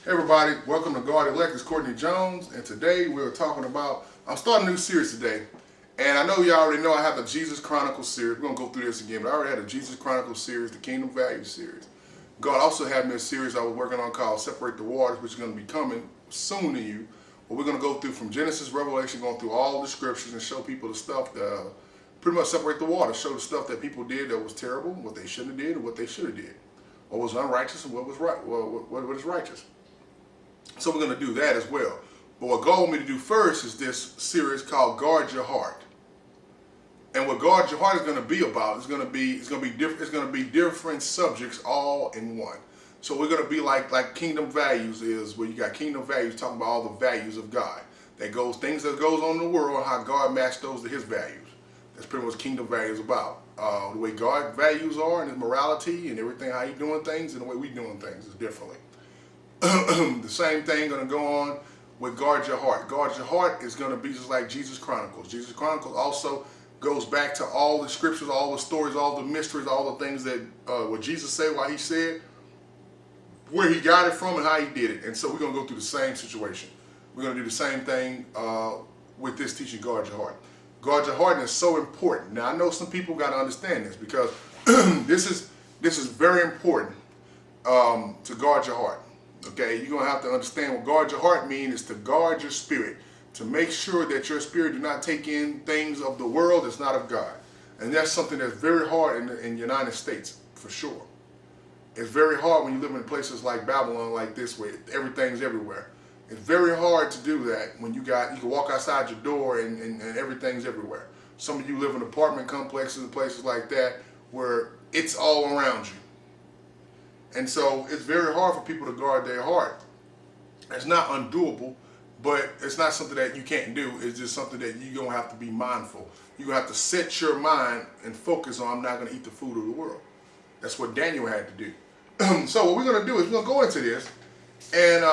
Hey everybody, welcome to God Elect. It's Courtney Jones, and today we're talking about, I'm starting a new series today, and I know you already know I have the Jesus Chronicles series. We're going to go through this again, but I already had a Jesus Chronicles series, the Kingdom Values series. God also had me a series I was working on called Separate the Waters, which is going to be coming soon to you. But we're going to go through from Genesis, Revelation, going through all the scriptures and show people the stuff that pretty much separate the waters, show the stuff that people did that was terrible, what they shouldn't have did, and what they should have did. What was unrighteous and what was right, what is righteous. So we're going to do that as well. But what God wants me to do first is this series called Guard Your Heart. And what Guard Your Heart is going to be about is going to be different subjects all in one. So we're going to be like Kingdom Values is, where you got Kingdom Values talking about all the values of God. Things that goes on in the world, how God matched those to his values. That's pretty much Kingdom Values about. The way God values are and his morality and everything, how he doing things and the way we doing things is differently. The same thing going to go on with Guard Your Heart. Guard Your Heart is going to be just like Jesus Chronicles. Jesus Chronicles also goes back to all the scriptures, all the stories, all the mysteries, all the things that what Jesus said, why he said, where he got it from, and how he did it. And so we're going to go through the same situation. We're going to do the same thing with this teaching, Guard Your Heart. Guard Your Heart is so important. Now I know some people got to understand this because this is very important to guard your heart. Okay, you're going to have to understand what guard your heart means is to guard your spirit, to make sure that your spirit do not take in things of the world that's not of God. And that's something that's very hard in the United States, for sure. It's very hard when you live in places like Babylon like this, where everything's everywhere. It's very hard to do that when you can walk outside your door and everything's everywhere. Some of you live in apartment complexes and places like that where it's all around you. And so it's very hard for people to guard their heart. It's not undoable, but it's not something that you can't do. It's just something that you're going to have to be mindful. You're going to have to set your mind and focus on, I'm not going to eat the food of the world. That's what Daniel had to do. So what we're going to do is we're going to go into this, and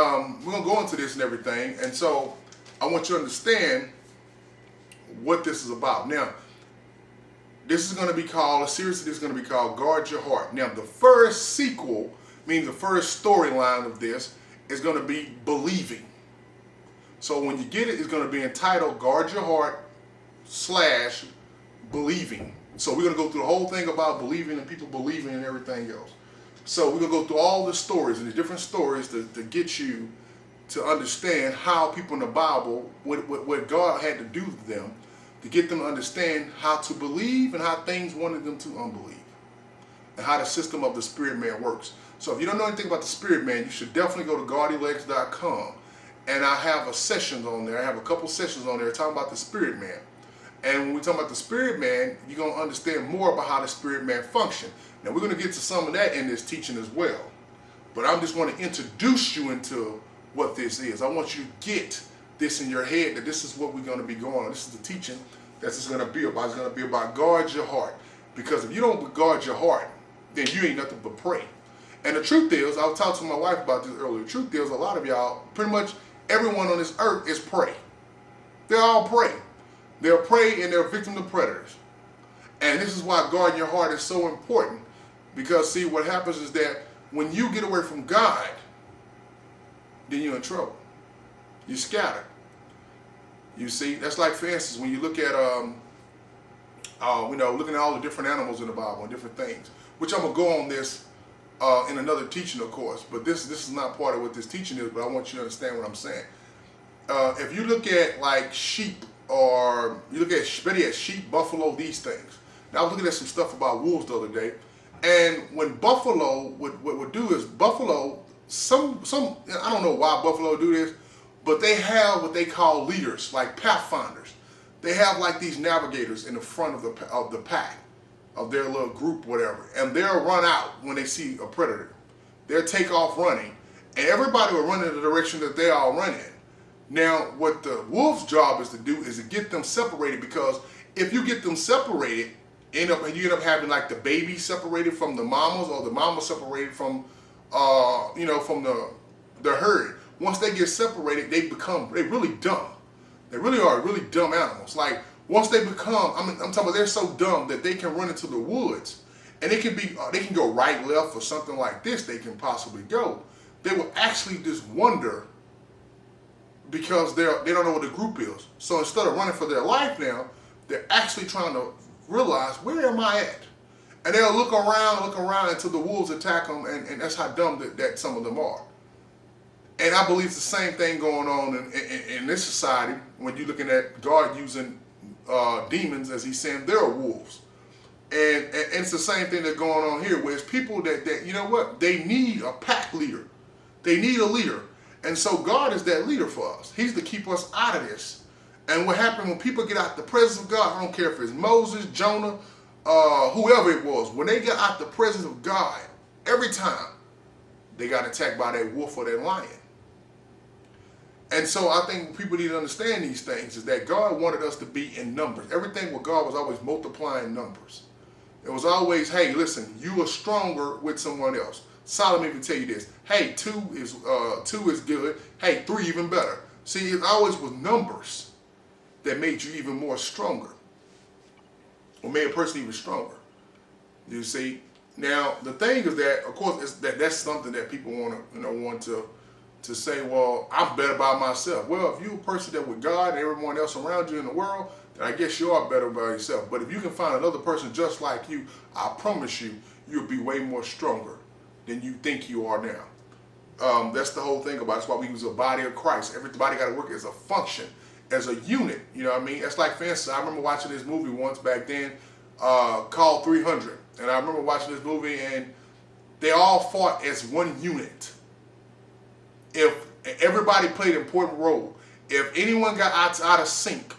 we're going to go into this and everything. And so I want you to understand what this is about. Now, this is going to be called, a series of this is going to be called Guard Your Heart. Now, the first sequel, meaning the first storyline of this, is going to be believing. So when you get it, it's going to be entitled Guard Your Heart / believing. So we're going to go through the whole thing about believing and people believing and everything else. So we're going to go through all the stories and the different stories to get you to understand how people in the Bible, what God had to do to them, to get them to understand how to believe and how things wanted them to unbelieve, and how the system of the spirit man works. So if you don't know anything about the spirit man, you should definitely go to GodElects.com, and I have a sessions on there. I have a couple sessions on there talking about the spirit man. And when we talk about the spirit man, you're going to understand more about how the spirit man functions. Now we're going to get to some of that in this teaching as well. But I'm just going to introduce you into what this is. I want you to get this in your head, that this is what we're going to be going on. This is the teaching that's just going to be about. It's going to be about guard your heart. Because if you don't guard your heart, then you ain't nothing but prey. And the truth is, I was talking to my wife about this earlier. The truth is, a lot of y'all, pretty much everyone on this earth is prey. They're all prey. They're prey and they're victim to predators. And this is why guarding your heart is so important. Because see, what happens is that when you get away from God, then you're in trouble. You're scattered. You see, that's like, for instance, when you look at, looking at all the different animals in the Bible and different things, which I'm going to go on this in another teaching, of course, but this is not part of what this teaching is, but I want you to understand what I'm saying. If you look at like sheep, or you look at sheep, buffalo, these things. Now I was looking at some stuff about wolves the other day, and when buffalo, what would do is buffalo, some I don't know why buffalo do this, but they have what they call leaders, like pathfinders. They have like these navigators in the front of the pack, of their little group, whatever, and they'll run out when they see a predator. They'll take off running, and everybody will run in the direction that they all run in. Now, what the wolf's job is to do is to get them separated, because if you get them separated, you end up having like the baby separated from the mamas, or the mama separated from, from the herd. Once they get separated, they really dumb. They really are really dumb animals. Like once they become, I'm talking about, they're so dumb that they can run into the woods, and they can go right, left, or something like this. They can possibly go. they will actually just wonder because they don't know what the group is. So instead of running for their life now, they're actually trying to realize, where am I at? And they'll look around until the wolves attack them, and that's how dumb that some of them are. And I believe it's the same thing going on in this society when you're looking at God using demons as he's saying they're wolves. And it's the same thing that's going on here, where it's people that you know what, they need a pack leader. They need a leader. And so God is that leader for us. He's to keep us out of this. And what happened when people get out the presence of God, I don't care if it's Moses, Jonah, whoever it was, when they get out the presence of God, every time they got attacked by that wolf or that lion. And so I think people need to understand these things, is that God wanted us to be in numbers. Everything with God was always multiplying numbers. It was always, hey, listen, you are stronger with someone else. Solomon even tell you this. Hey, two is good. Hey, 3 even better. See, it always was numbers that made you even more stronger, or made a person even stronger. You see. Now the thing is that, of course, that's something that people want to say. Well, I'm better by myself. Well, if you're a person that with God and everyone else around you in the world, then I guess you are better by yourself. But if you can find another person just like you, I promise you, you'll be way more stronger than you think you are now. That's the whole thing about it. That's why we use a body of Christ. Everybody got to work as a function, as a unit. You know what I mean? It's like, for instance, I remember watching this movie once back then called 300. And I remember watching this movie, and they all fought as one unit. If everybody played an important role, if anyone got out of sync,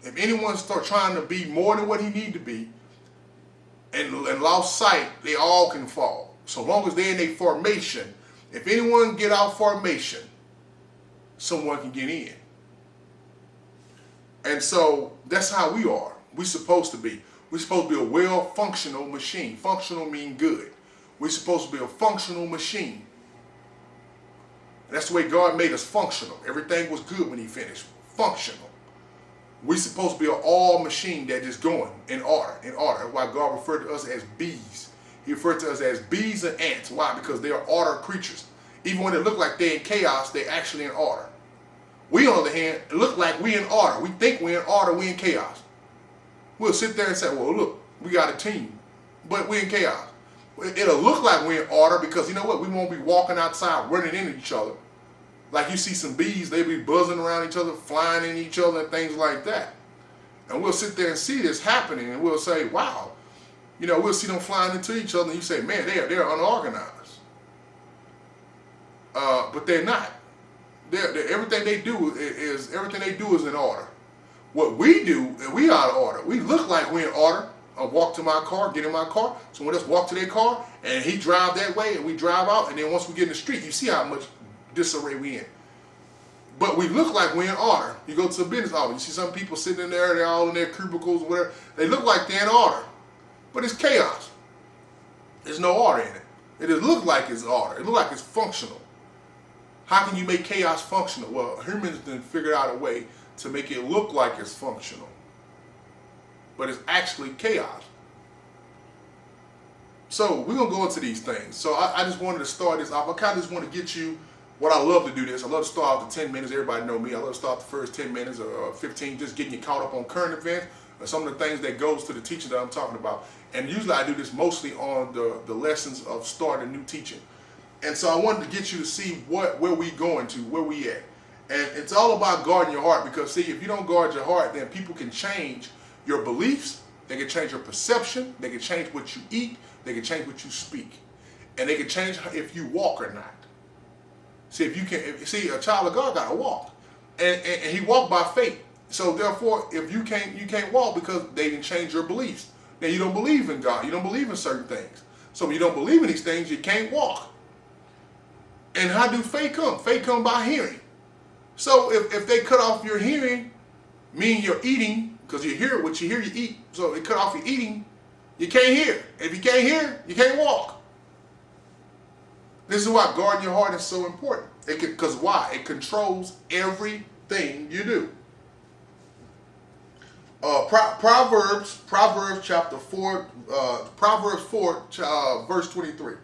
if anyone start trying to be more than what he need to be, and lost sight, they all can fall. So long as they're in a formation, if anyone get out formation, someone can get in. And so that's how we are. We're supposed to be. We're supposed to be a well-functional machine. Functional mean good. We're supposed to be a functional machine. And that's the way God made us, functional. Everything was good when he finished. Functional. We're supposed to be an all machine that is going in order. In order. That's why God referred to us as bees. He referred to us as bees and ants. Why? Because they are order creatures. Even when they look like they're in chaos, they're actually in order. We, on the other hand, look like we're in order. We think we're in order, we're in chaos. We'll sit there and say, well, look, we got a team, but we're in chaos. It'll look like we're in order because, you know what, we won't be walking outside running into each other. Like you see some bees, they be buzzing around each other, flying in each other and things like that. And we'll sit there and see this happening and we'll say, wow. You know, we'll see them flying into each other and you say, man, they're unorganized. But they're not. Everything they do is in order. What we do, we out of order. We look like we're in order. I walk to my car, get in my car. Someone else walk to their car, and he drive that way, and we drive out. And then once we get in the street, you see how much disarray we in. But we look like we're in order. You go to a business office, you see some people sitting in there, they're all in their cubicles, whatever. They look like they're in order, but it's chaos. There's no order in it. It just looks like it's order. It looks like it's functional. How can you make chaos functional? Well, humans then figured out a way to make it look like it's functional, but it's actually chaos. So we're going to go into these things. So I just wanted to start this off. I kind of just want to get you what I love to do this. I love to start off the 10 minutes. Everybody know me. I love to start the first 10 minutes or 15, just getting you caught up on current events or some of the things that goes to the teaching that I'm talking about. And usually I do this mostly on the lessons of starting a new teaching. And so I wanted to get you to see where we going to, where we at. And it's all about guarding your heart, because see, if you don't guard your heart, then people can change your beliefs, they can change your perception, they can change what you eat, they can change what you speak, and they can change if you walk or not. See, see, a child of God gotta walk, and he walked by faith. So therefore, if you can't walk because they can change your beliefs. Then you don't believe in God, you don't believe in certain things. So when you don't believe in these things, you can't walk. And how do faith come? Faith come by hearing. So if they cut off your hearing, meaning you're eating, because you hear what you hear, you eat. So they cut off your eating, you can't hear. If you can't hear, you can't walk. This is why guarding your heart is so important. Because why? It controls everything you do. Proverbs chapter 4, Proverbs 4, verse 23.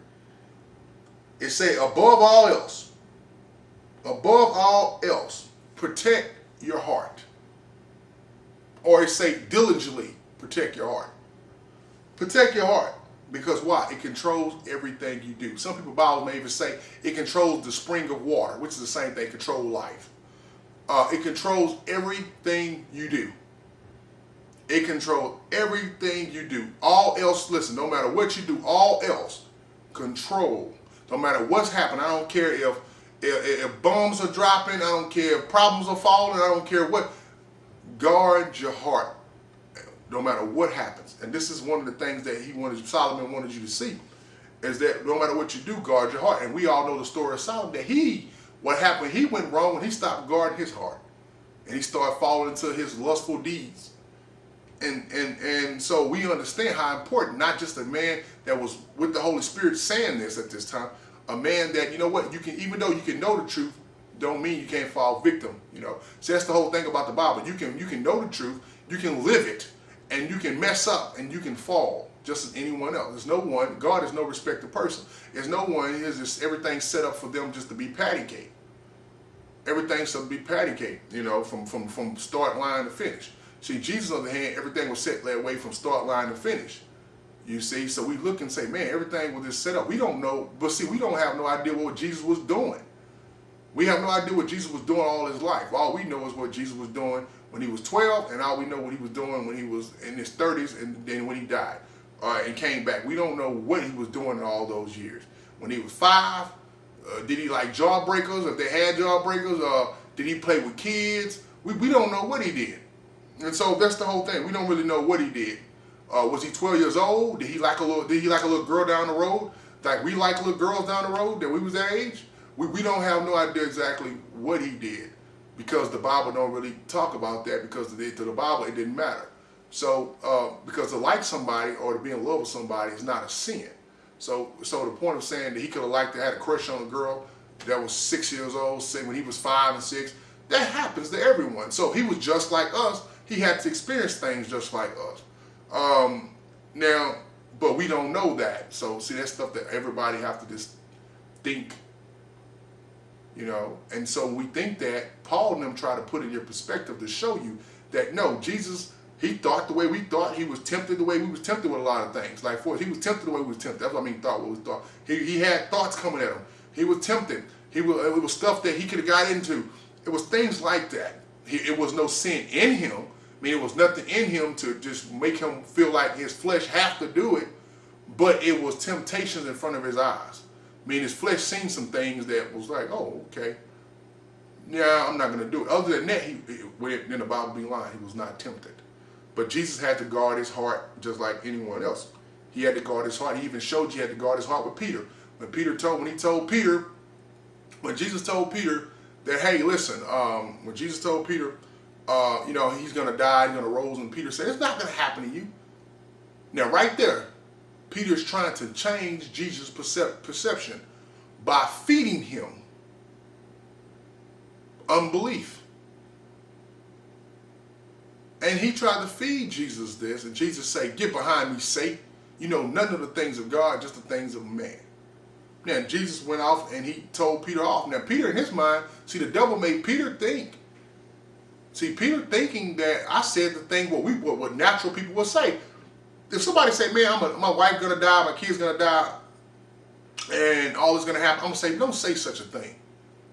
It say above all else, protect your heart. Or it say diligently protect your heart. Protect your heart. Because why? It controls everything you do. Some people, Bible may even say it controls the spring of water, which is the same thing, control life. It controls everything you do. It controls everything you do. All else, listen, no matter what you do, all else, control. No matter what's happening, I don't care if bombs are dropping, I don't care if problems are falling, I don't care what. Guard your heart, no matter what happens. And this is one of the things that Solomon wanted you to see, is that no matter what you do, guard your heart. And we all know the story of Solomon, that what happened, he went wrong when he stopped guarding his heart. And he started falling into his lustful deeds. And so we understand how important, not just a man that was with the Holy Spirit saying this at this time, a man that, you know what, you can, even though you can know the truth, don't mean you can't fall victim, you know. So that's the whole thing about the Bible. You can know the truth, you can live it, and you can mess up and you can fall just as anyone else. There's no one, God is no respecter person. There's no one, is just everything set up for them just to be patty cake. Everything's to be patty cake, you know, from start line to finish. See, Jesus, on the other hand, everything was set that way from start line to finish. You see, so we look and say, man, everything was just set up. We don't know, but see, we don't have no idea what Jesus was doing. We have no idea what Jesus was doing all his life. All we know is what Jesus was doing when he was 12, and all we know what he was doing when he was in his 30s, and then when he died and came back. We don't know what he was doing in all those years. When he was 5, did he like jawbreakers? If they had jawbreakers, did he play with kids? We don't know what he did. And so that's the whole thing. We don't really know what he did. Was he 12 years old? Did he like a little girl down the road? Like we like little girls down the road that we was that age? We don't have no idea exactly what he did, because the Bible don't really talk about that, because to the Bible it didn't matter. So because to like somebody or to be in love with somebody is not a sin. So the point of saying that he could have had a crush on a girl that was 6 years old, say when he was 5 and 6, that happens to everyone. So he was just like us. He had to experience things just like us. Now, but we don't know that. So see, that's stuff that everybody have to just think, you know. And so we think that Paul and them try to put in your perspective to show you that no, Jesus, he thought the way we thought. He was tempted the way we was tempted with a lot of things. Like for us, he was tempted the way we was tempted. That's what I mean, thought what we thought. He had thoughts coming at him. He was tempted. It was stuff that he could have got into. It was things like that. It was no sin in him. I mean, it was nothing in him to just make him feel like his flesh have to do it, but it was temptations in front of his eyes. I mean, his flesh seen some things that was like, oh, okay, yeah, I'm not going to do it. Other than that, in the Bible be lying, he was not tempted. But Jesus had to guard his heart just like anyone else. He had to guard his heart. He even showed you he had to guard his heart with Peter. When Jesus told Peter that, hey, listen, when Jesus told Peter, you know, he's going to die, he's going to rose, and Peter said, it's not going to happen to you. Now, right there, Peter's trying to change Jesus' perception by feeding him unbelief. And he tried to feed Jesus this, and Jesus said, get behind me, Satan. You know none of the things of God, just the things of man. Now, Jesus went off and he told Peter off. Now, Peter in his mind, see, the devil made Peter think. See, Peter thinking that I said the thing what natural people would say. If somebody say, man, my wife's going to die, my kid's going to die, and all is going to happen, I'm going to say, don't say such a thing.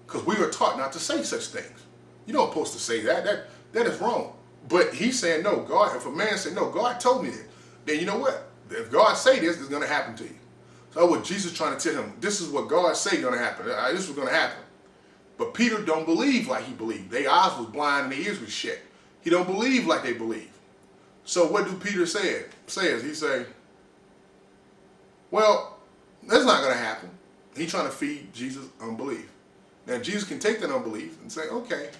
Because we were taught not to say such things. You don't supposed to say that. That is wrong. But he's saying, no, God, if a man said, no, God told me that, then you know what? If God say this, it's going to happen to you. So what Jesus trying to tell him, this is what God say going to happen. This was going to happen. But Peter don't believe like he believed. Their eyes was blind and their ears was shut. He don't believe like they believe. So what do Peter says? He say, well, that's not going to happen. He's trying to feed Jesus unbelief. Now Jesus can take that unbelief and say, okay.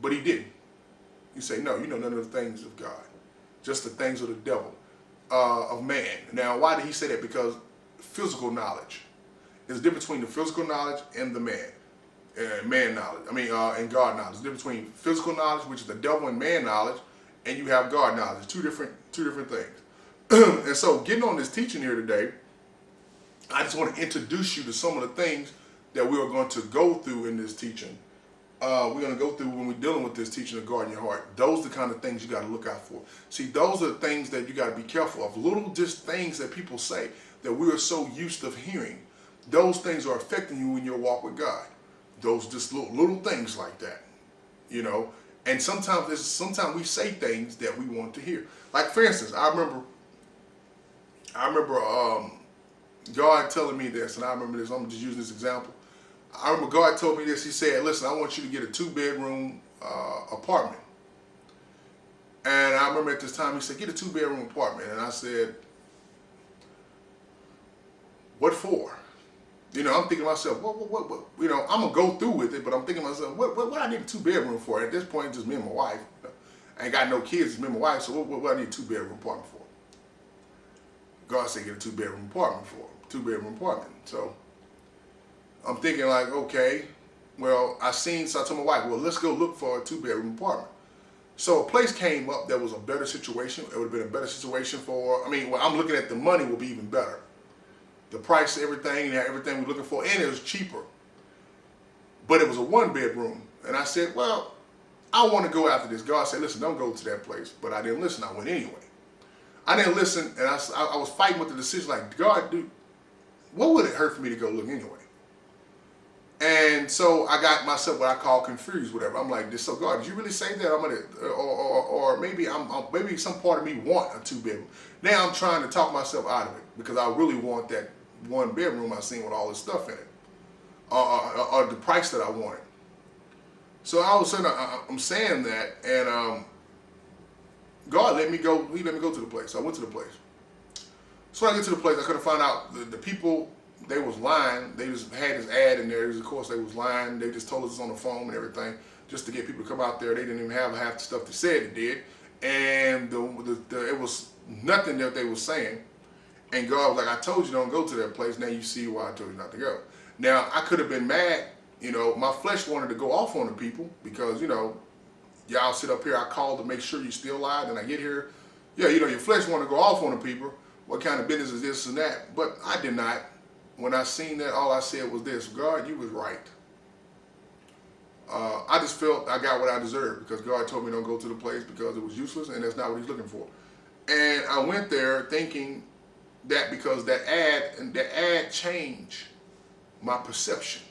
But he didn't. He say, no, you know none of the things of God. Just the things of the devil, of man. Now, why did he say that? Because physical knowledge. There's a difference between the physical knowledge and the man. Man knowledge. And God knowledge. There's a difference between physical knowledge, which is the devil, and man knowledge, and you have God knowledge. Two different things. And so, getting on this teaching here today, I just want to introduce you to some of the things that we are going to go through in this teaching. We're going to go through when we're dealing with this teaching of guarding your heart. Those are the kind of things you got to look out for. See, those are the things that you got to be careful of. Little just things that people say that we are so used to hearing. Those things are affecting you in your walk with God. Those just little things like that, you know. And sometimes we say things that we want to hear. Like for instance, I remember God telling me this, and I remember this. I'm just using this example. I remember God told me this. He said, "Listen, I want you to get a 2-bedroom apartment." And I remember at this time he said, "Get a 2-bedroom apartment." And I said, "What for?" You know, I'm thinking to myself, what? You know, I'm gonna go through with it, but I'm thinking to myself, what I need a 2-bedroom for? At this point, it's just me and my wife. I ain't got no kids, it's me and my wife. So what I need a 2-bedroom apartment for? God said, "Get a 2-bedroom apartment for 2-bedroom apartment." So I'm thinking like, okay, well, so I told my wife, well, let's go look for a 2-bedroom apartment. So a place came up that was a better situation. It would have been a better situation I'm looking at the money will be even better. The price, everything we're looking for, and it was cheaper. But it was a 1-bedroom. And I said, well, I want to go after this. God said, "Listen, don't go to that place." But I didn't listen. I went anyway. I didn't listen, and I was fighting with the decision like, God, dude, what would it hurt for me to go look anyway? And so I got myself what I call confused, whatever. I'm like, so God, did you really say that? I'm gonna, or maybe maybe some part of me want a 2-bedroom. Now I'm trying to talk myself out of it because I really want that 1-bedroom I seen with all this stuff in it, or the price that I wanted. So all of a sudden I'm saying that, and God let me go. He let me go to the place. I went to the place. So when I get to the place, I could have found out the people. They was lying. They just had this ad in there. Of course, they was lying. They just told us on the phone and everything just to get people to come out there. They didn't even have half the stuff they said it did, and it was nothing that they were saying. And God was like, "I told you don't go to that place. Now you see why I told you not to go." Now I could have been mad. You know, my flesh wanted to go off on the people because y'all sit up here. I called to make sure you still alive. And I get here, yeah, your flesh want to go off on the people. What kind of business is this and that? But I did not. When I seen that, all I said was this: God, you was right. I just felt I got what I deserved because God told me don't go to the place because it was useless and that's not what He's looking for. And I went there thinking that because that ad changed my perception.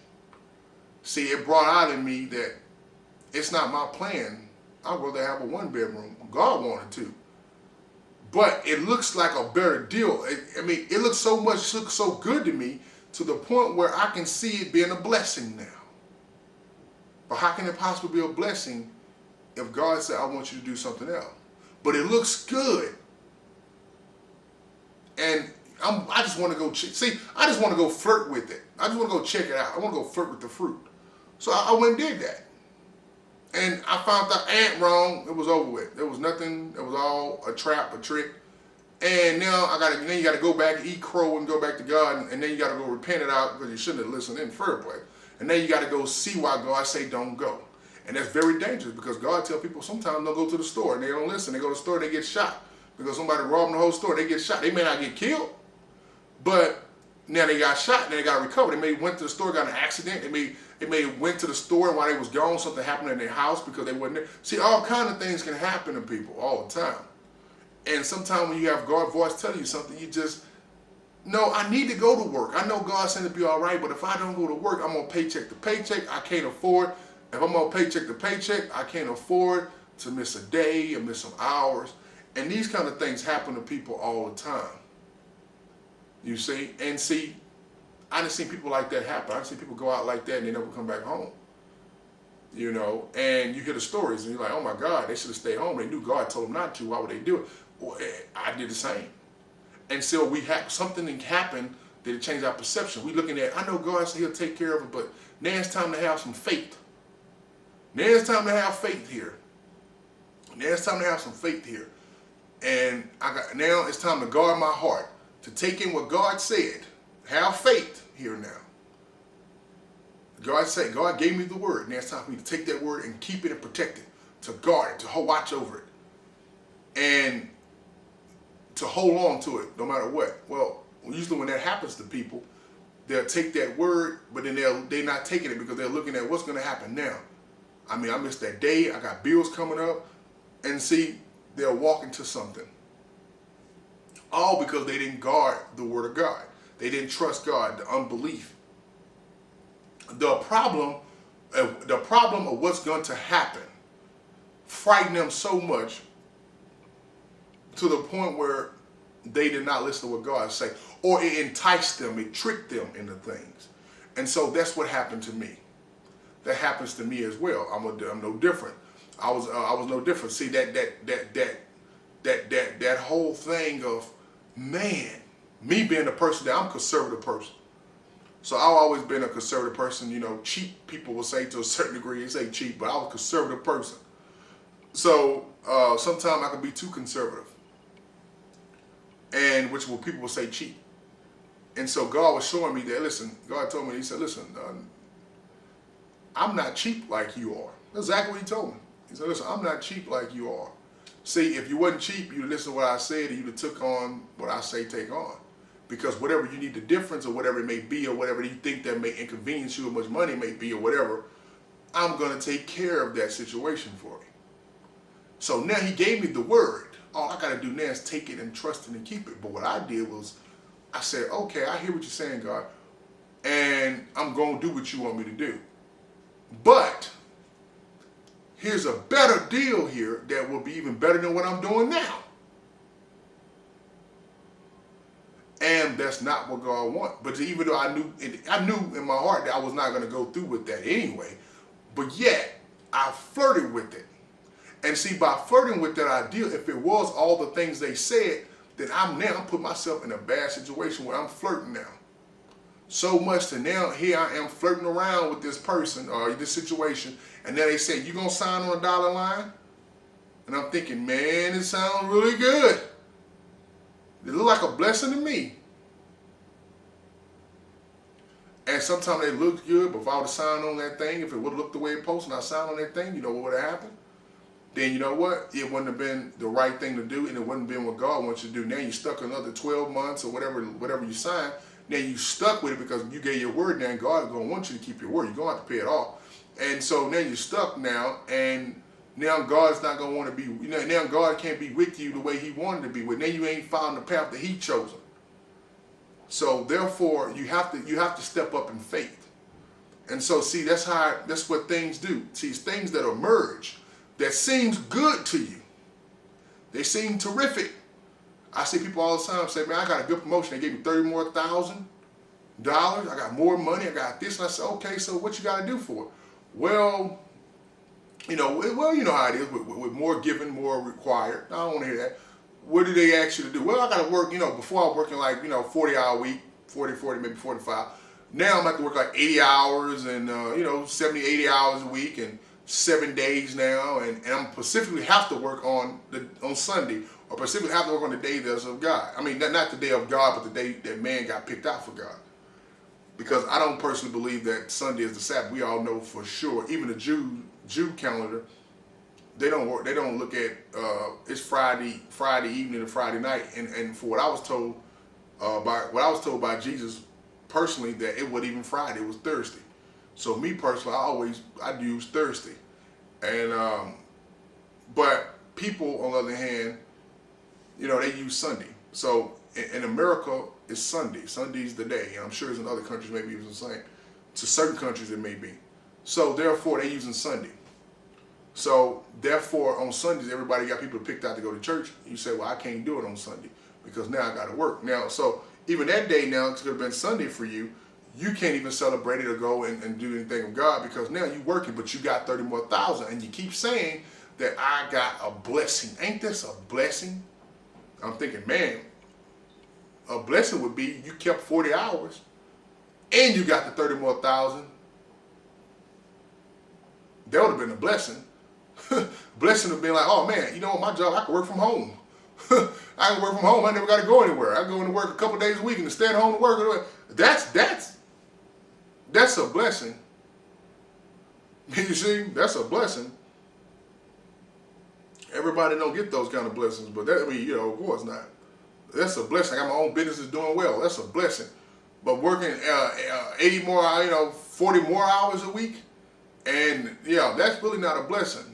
See, it brought out in me that it's not my plan. I'd rather have a 1-bedroom. God wanted to. But it looks like a better deal. It looks so good to me to the point where I can see it being a blessing now. But how can it possibly be a blessing if God said, "I want you to do something else"? But it looks good. And I just want to go I just want to go flirt with it. I just want to go check it out. I want to go flirt with the fruit. So I went and did that. And I found the ant wrong. It was over with. There was nothing. It was all a trap, a trick. And now you got to go back, eat crow, and go back to God, and then you got to go repent it out because you shouldn't have listened in the first place. And then you got to go see why God say don't go. And that's very dangerous because God tell people sometimes don't go to the store and they don't listen. They go to the store, they get shot because somebody robbed the whole store. They get shot. They may not get killed, but now they got shot and they got recovered. They may went to the store, got in an accident. They may went to the store and while they was gone, something happened in their house because they wasn't there. See, all kind of things can happen to people all the time. And sometimes when you have God's voice telling you something, you just, no, I need to go to work. I know God said it'd be all right, but if I don't go to work, I'm on paycheck to paycheck. I can't afford. If I'm on paycheck to paycheck, I can't afford to miss a day or miss some hours. And these kind of things happen to people all the time. You see? And see, I done seen people like that happen. I've seen people go out like that and they never come back home. And you hear the stories and you're like, oh my God, they should have stayed home. They knew God told them not to. Why would they do it? Well, I did the same. And so something happened that it changed our perception. We looking at, I know God said He'll take care of it, but now it's time to have some faith. Now it's time to have faith here. Now it's time to have some faith here. And now it's time to guard my heart, to take in what God said. Have faith here now. God gave me the word. Now it's time for me to take that word and keep it and protect it, to guard it, to watch over it, and to hold on to it no matter what. Well, usually when that happens to people, they'll take that word, but then they're not taking it because they're looking at what's going to happen now. I mean, I missed that day. I got bills coming up. And see, they'll walk into something. All because they didn't guard the word of God. They didn't trust God, the unbelief. The problem of what's going to happen frightened them so much to the point where they did not listen to what God said. Or it enticed them, it tricked them into things. And so that's what happened to me. That happens to me as well. I'm no different. I was no different. See, that whole thing of, man, me being a person that I'm a conservative person. So I've always been a conservative person. You know, cheap people will say to a certain degree, they say cheap, but I was a conservative person. So sometimes I can be too conservative, and which people will say cheap. And so God was showing me that, listen, God told me, he said, listen, I'm not cheap like you are. That's exactly what he told me. He said, listen, I'm not cheap like you are. See, if you wasn't cheap, you'd listen to what I said and you'd have took on what I say take on. Because whatever you need the difference or whatever it may be or whatever you think that may inconvenience you or much money may be or whatever, I'm going to take care of that situation for you. So now he gave me the word. All I got to do now is take it and trust it and keep it. But what I did was I said, okay, I hear what you're saying, God, and I'm going to do what you want me to do. But here's a better deal here that will be even better than what I'm doing now. And that's not what God wants. But even though I knew in my heart that I was not going to go through with that anyway, but yet I flirted with it. And see, by flirting with that idea, if it was all the things they said, then I'm putting myself in a bad situation where I'm flirting now. So much to now, here I am flirting around with this person or this situation, and then they say, you gonna sign on a dollar line? And I'm thinking, man, it sounds really good. It look like a blessing to me. And sometimes they look good, but if I would have signed on that thing, if it would have looked the way it posted and I signed on that thing, you know what would have happened? Then you know what? It wouldn't have been the right thing to do, and it wouldn't have been what God wants you to do. Now you're stuck another 12 months or whatever you signed. Now you stuck with it because you gave your word now, and God is going to want you to keep your word. You're going to have to pay it off. And so now you're stuck now, and now God's not going to want to be, now God can't be with you the way he wanted to be with. Now you ain't found the path that he chosen. So therefore, you have to step up in faith. And so see, that's what things do. See, it's things that emerge that seems good to you. They seem terrific. I see people all the time say, man, I got a good promotion. They gave me $30,000 more. I got more money. I got this. And I said, okay, so what you got to do for it? Well, you know how it is with more given, more required. I don't want to hear that. What do they ask you to do? Well, I got to work, before I was working like, 40-hour week, 40, maybe 45. Now I'm going to work like 80 hours and, 70, 80 hours a week and 7 days now. And I'm specifically have to work on Sunday, or specifically have to work on the day that's of God. I mean, not the day of God, but the day that man got picked out for God. Because I don't personally believe that Sunday is the Sabbath. We all know for sure. Even the Jew calendar, they don't look at it's Friday evening and Friday night. And for what I was told by Jesus personally, that it wasn't even Friday, it was Thursday. So me personally, I use Thursday. And but people on the other hand, they use Sunday. So in America, it's Sunday. Sunday's the day. And I'm sure it's in other countries maybe it's the same. To certain countries it may be. So therefore they're using Sunday. So therefore on Sundays everybody got people picked out to go to church. You say, well, I can't do it on Sunday because now I got to work. Now, so even that day now, it could have been Sunday for you. You can't even celebrate it or go and do anything of God because now you're working, but you got 30 more thousand, and you keep saying that I got a blessing. Ain't this a blessing? I'm thinking, man, a blessing would be you kept 40 hours and you got the 30 more thousand. That would have been a blessing. Blessing would have been like, oh man, my job, I can work from home. I can work from home. I never got to go anywhere. I go into work a couple days a week and stay at home to work. That's a blessing. You see, that's a blessing. Everybody don't get those kind of blessings, but of course not. That's a blessing. I got my own business is doing well. That's a blessing. But working 80 more, 40 more hours a week, and yeah, that's really not a blessing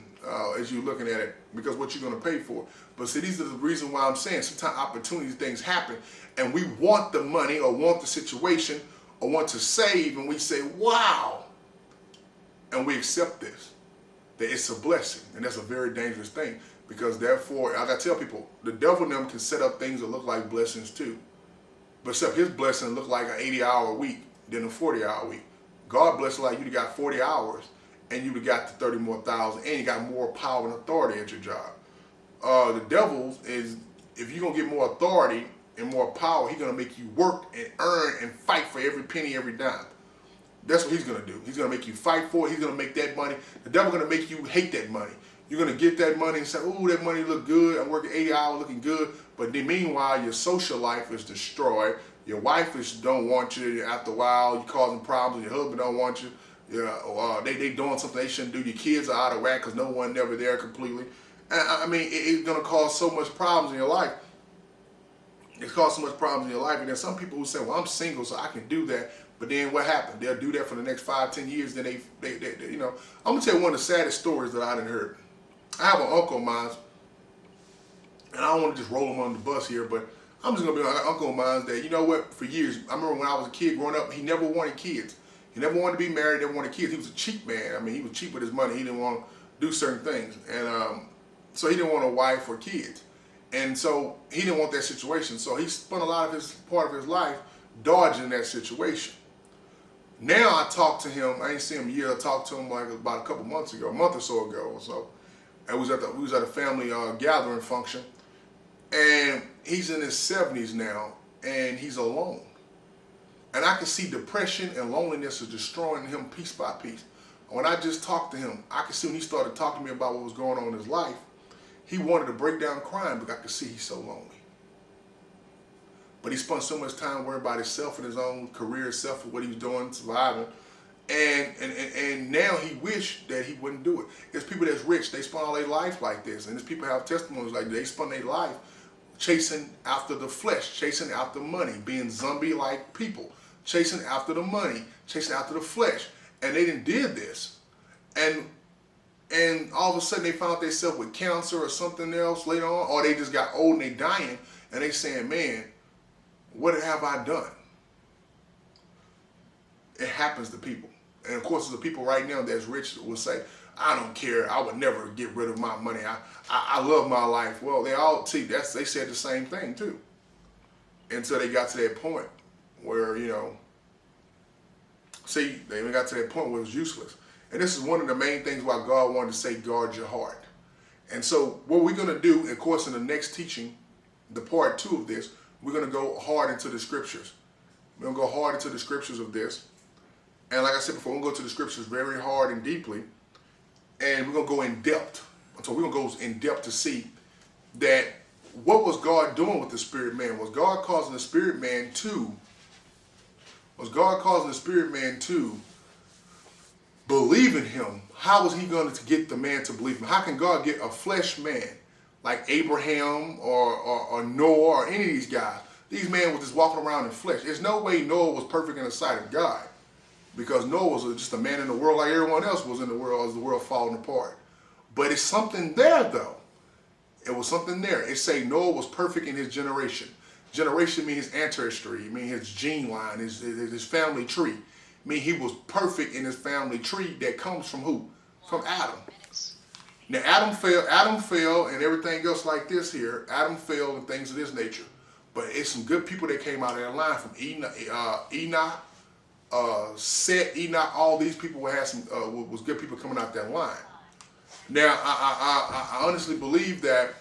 as you're looking at it, because what you're going to pay for. But see, these are the reason why I'm saying sometimes opportunities, things happen, and we want the money or want the situation or want to save, and we say, wow, and we accept this, that it's a blessing, and that's a very dangerous thing, because therefore, like I tell people, the devil and them can set up things that look like blessings too. But except his blessing look like an 80-hour week than a 40-hour week. God bless like you got 40 hours and you got the 30 more thousand and you got more power and authority at your job. The devil is, if you're going to get more authority and more power, he's going to make you work and earn and fight for every penny, every dime. That's what he's going to do. He's going to make you fight for it. He's going to make that money. The devil's going to make you hate that money. You're going to get that money and say, ooh, that money look good. I'm working 80 hours looking good. But then meanwhile, your social life is destroyed. Your wife don't want you. After a while, you're causing problems. Your husband don't want you. They doing something they shouldn't do. Your kids are out of whack because no one never there completely. I mean, it's going to cause so much problems in your life. It's caused so much problems in your life. And there's some people who say, well, I'm single, so I can do that. But then what happened? They'll do that for the next 5-10 years. Then they I'm going to tell you one of the saddest stories that I done heard. I have an uncle of mine, and I don't want to just roll him on the bus here, but I'm just going to be an uncle of mine that, you know what, for years, I remember when I was a kid growing up, he never wanted kids. He never wanted to be married, never wanted kids. He was a cheap man. I mean, he was cheap with his money. He didn't want to do certain things. And so he didn't want a wife or kids. And so he didn't want that situation. So he spent a lot of part of his life dodging that situation. Now I talk to him, I ain't seen him in a year, I talked to him like about a couple months ago, a month or so ago or so. We was at a family gathering function, and he's in his 70s now, and he's alone. And I can see depression and loneliness is destroying him piece by piece. When I just talked to him, I could see when he started talking to me about what was going on in his life, he wanted to break down crying, but I could see he's so lonely. But he spent so much time worrying about himself and his own career, himself and what he was doing, surviving. And now he wished that he wouldn't do it. There's people that's rich, they spend all their life like this. And there's people have testimonies like they spend their life chasing after the flesh, chasing after money, being zombie-like people, chasing after the money, chasing after the flesh. And they didn't did this. And all of a sudden they found themselves with cancer or something else later on, or they just got old and they dying, and they saying, man, what have I done? It happens to people. And of course, the people right now that's rich will say, I don't care. I would never get rid of my money. I love my life. Well, they said the same thing too. Until they got to that point where, they got to that point where it was useless. And this is one of the main things why God wanted to say, guard your heart. And so what we're going to do, of course, in the next teaching, the part 2 of this, we're going to go hard into the scriptures. We're going to go hard into the scriptures of this. And like I said before, we're going to go to the scriptures very hard and deeply. And we're going to go in depth. So we're going to go in depth to see that what was God doing with the spirit man? Was God causing the spirit man to believe in him? How was he going to get the man to believe him? How can God get a flesh man like Abraham or Noah or any of these guys? These men was just walking around in flesh. There's no way Noah was perfect in the sight of God, because Noah was just a man in the world like everyone else was in the world as the world falling apart. But it's something there though. It was something there. It say Noah was perfect in his generation. Generation means his ancestry, mean his gene line, his family tree. Mean he was perfect in his family tree that comes from who? From Adam. Now Adam fell and everything else like this here. Adam fell and things of this nature. But it's some good people that came out of that line from Enoch, Seth, Enoch, all these people had some was good people coming out that line. Now I honestly believe that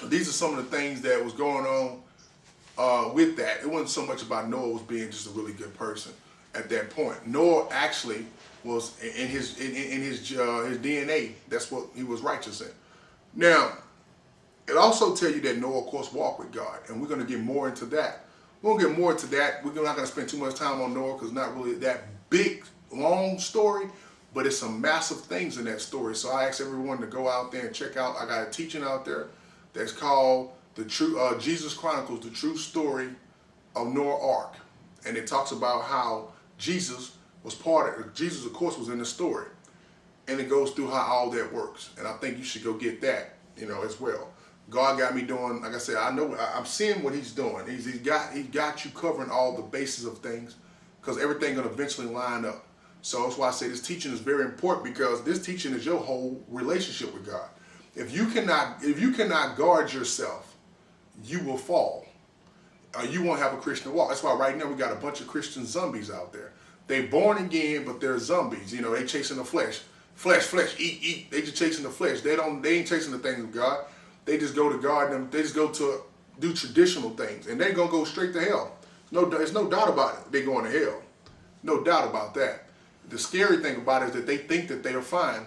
these are some of the things that was going on with that. It wasn't so much about Noah was being just a really good person at that point. Noah actually was in his DNA. That's what he was righteous in. Now, it also tell you that Noah, of course, walked with God, and we're going to get more into that. We'll get more into that. We're not going to spend too much time on Noah because it's not really that big, long story, but it's some massive things in that story. So I ask everyone to go out there and check out. I got a teaching out there that's called Jesus chronicles the true story of Noah's Ark, and it talks about how Jesus was Jesus, of course, was in the story, and it goes through how all that works. And I think you should go get that, as well. God got me doing, like I said, I'm seeing what He's doing. He got you covering all the bases of things, because everything gonna eventually line up. So that's why I say this teaching is very important, because this teaching is your whole relationship with God. If you cannot guard yourself, you will fall. You won't have a Christian walk. That's why right now we got a bunch of Christian zombies out there. They born again, but they're zombies. They chasing the flesh. Flesh, eat. They just chasing the flesh. They ain't chasing the things of God. They just go to God and they just go to do traditional things, and they're gonna go straight to hell. There's no doubt about it. They're going to hell. No doubt about that. The scary thing about it is that they think that they are fine,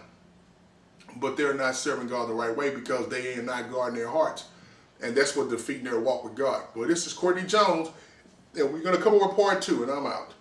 but they're not serving God the right way, because they are not guarding their hearts. And that's what defeating their walk with God. Well, this is Courtney Jones, and we're going to come over part 2, and I'm out.